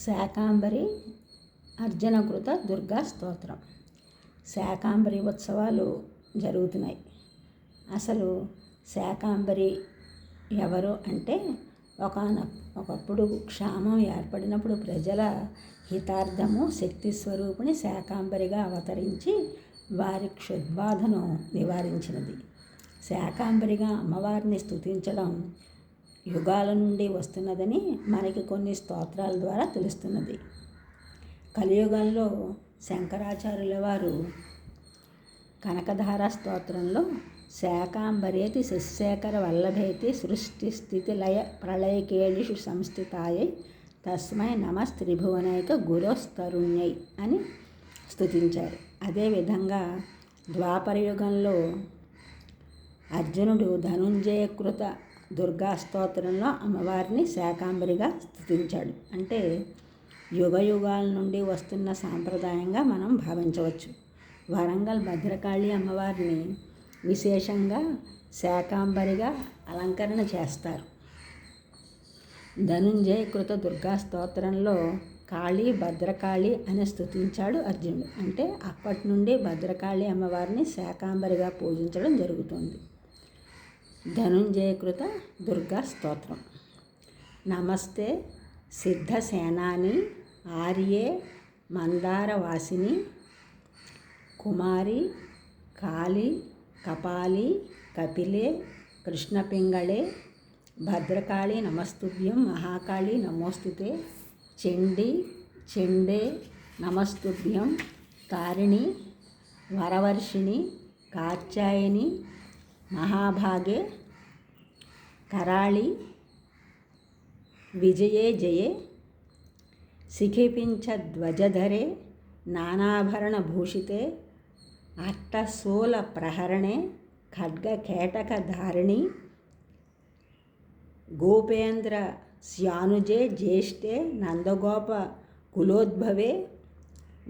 శాకాంబరి అర్జునకృత దుర్గా స్తోత్రం. శాకాంబరి ఉత్సవాలు జరుగుతున్నాయి. అసలు శాకాంబరి ఎవరు అంటే ఒకప్పుడు క్షామం ఏర్పడినప్పుడు ప్రజల హితార్థము శక్తి స్వరూపిణి శాకాంబరిగా అవతరించి వారి క్షుద్బాధను నివారించినది. శాకాంబరిగా అమ్మవారిని స్తుతించడం యుగాల నుండి వస్తున్నదని మనకి కొన్ని స్తోత్రాల ద్వారా తెలుస్తున్నది. కలియుగంలో శంకరాచార్యుల వారు కనకధార స్తోత్రంలో శాకాంబరేతి శశిశేఖర వల్లభేతి సృష్టి స్థితి లయ ప్రళయకేళిషు సంస్థితాయై తస్మై నమస్త్రిభువనైక గురోస్తరుణ్యై అని స్తుతించారు. అదేవిధంగా ద్వాపరయుగంలో అర్జునుడు ధనుంజయకృత దుర్గా స్తోత్రంలో అమ్మవారిని శాకాంబరిగా స్తుతించాడు. అంటే యుగయుగాల నుండి వస్తున్న సాంప్రదాయంగా మనం భావించవచ్చు. వరంగల్ భద్రకాళి అమ్మవారిని విశేషంగా శాకాంబరిగా అలంకరణ చేస్తారు. ధనుంజయకృత దుర్గా స్తోత్రంలో కాళీ భద్రకాళి అని స్తుతించాడు అర్జునుడు. అంటే అప్పటి నుండి భద్రకాళి అమ్మవారిని శాకాంబరిగా పూజించడం జరుగుతుంది. ధనుంజయకృత దుర్గా స్తోత్రం. నమస్తే సిద్ధసేనాని ఆర్యే మందారవాసిని కుమారి కాళీ కపాలి కపిలే కృష్ణపింగళే భద్రకాళి నమస్తుభ్యం మహాకాళి నమోస్తుతే చండీ చండే నమస్తుభ్యం తారిణి వరవర్షిణి కాత్యాయని మహాభాగే కరాళి విజయే జయే శిఖిపించధ్వజధరే నానాభరణభూషితే అట్టశూల ప్రహరణే ఖడ్గకేటకధారిణి గోపేంద్ర శ్యానుజే జ్యేష్ఠే నందగోప కులోద్భవే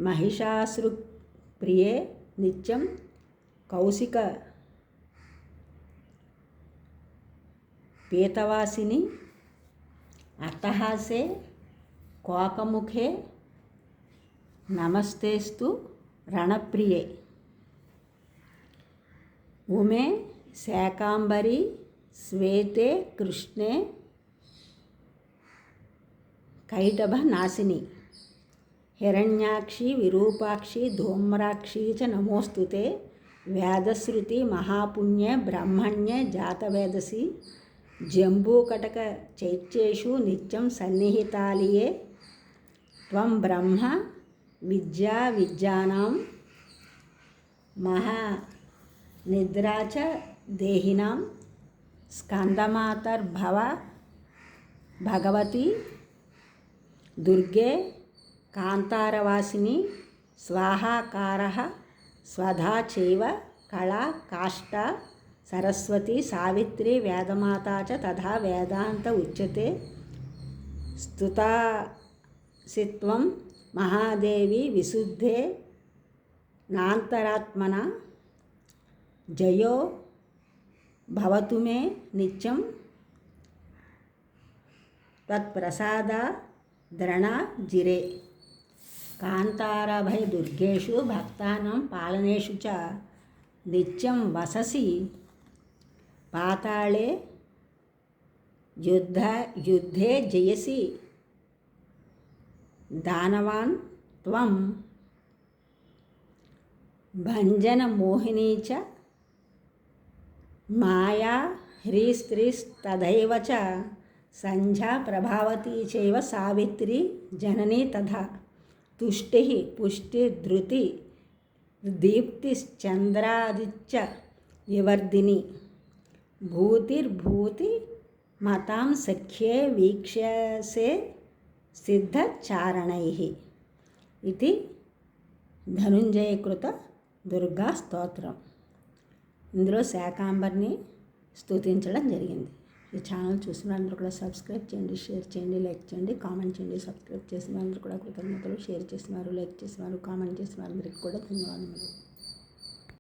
మహిషాసురప్రియే నిత్యం కౌశిక పీతవాసిని అట్టహాసే కోకముఖే నమస్తేస్తు రణప్రియే ఉమే శాకాంబరి శ్వేతే కృష్ణే కైటభ నాశిని హిరణ్యాక్షి విరూపాక్షి ధూమ్రాక్షి చ నమోస్తుతే వేదశ్రుతి మహాపుణ్యే బ్రహ్మణ్యే జాతవేదసి జంబూకటక చైత్యేషు నిత్యం సన్నిహితాలియే త్వం బ్రహ్మ విద్యా విద్యానాం మహా నిద్రాచ దేహినాం స్కందమాతర్భవ భగవతి దుర్గే కాంతారవాసిని స్వాహాకారః స్వధా చైవ కళా కాష్ట సరస్వతి సావిత్రి వేదమాతా చ తథా వేదాంత ఉచ్యతే స్తుతాసిత్వం మహాదేవి విశుద్ధే నాంతరాత్మన జయో భవతు మే నిత్యం త్వత్ప్రసాదాదృణజిరే కాంతారభయ దుర్గేషు భక్తానాం పాలనేషు చ నిత్యం వససి పాతాళే యుద్ధే జయసి దానవాన్ త్వం భంజన మోహినీ చ మాయా హ్రీస్త్రీస్తథైవ చ సంధ్యా ప్రభావతి చైవ సావిత్రి జననీ తథా తుష్టి పుష్టి ధృతి దీప్తిశ్చంద్రాదిత్య వివర్ధిని భూతిర్భూతి మతాం సఖ్యే వీక్ష్యసే సిద్ధచారణైః ఇది ధనుంజయకృత దుర్గా స్తోత్రం. ఇందులో శాకాంబరిని స్తుతించడం జరిగింది. ఈ ఛానల్ చూసిన అందరూ కూడా సబ్స్క్రైబ్ చేయండి, షేర్ చేయండి, లైక్ చేయండి, కామెంట్ చేయండి. సబ్స్క్రైబ్ చేసిన అందరూ కూడా కృతజ్ఞతలు. షేర్ చేసినారు, లైక్ చేసినారు, కామెంట్ చేసిన అందరికీ కూడా ధన్యవాదములు.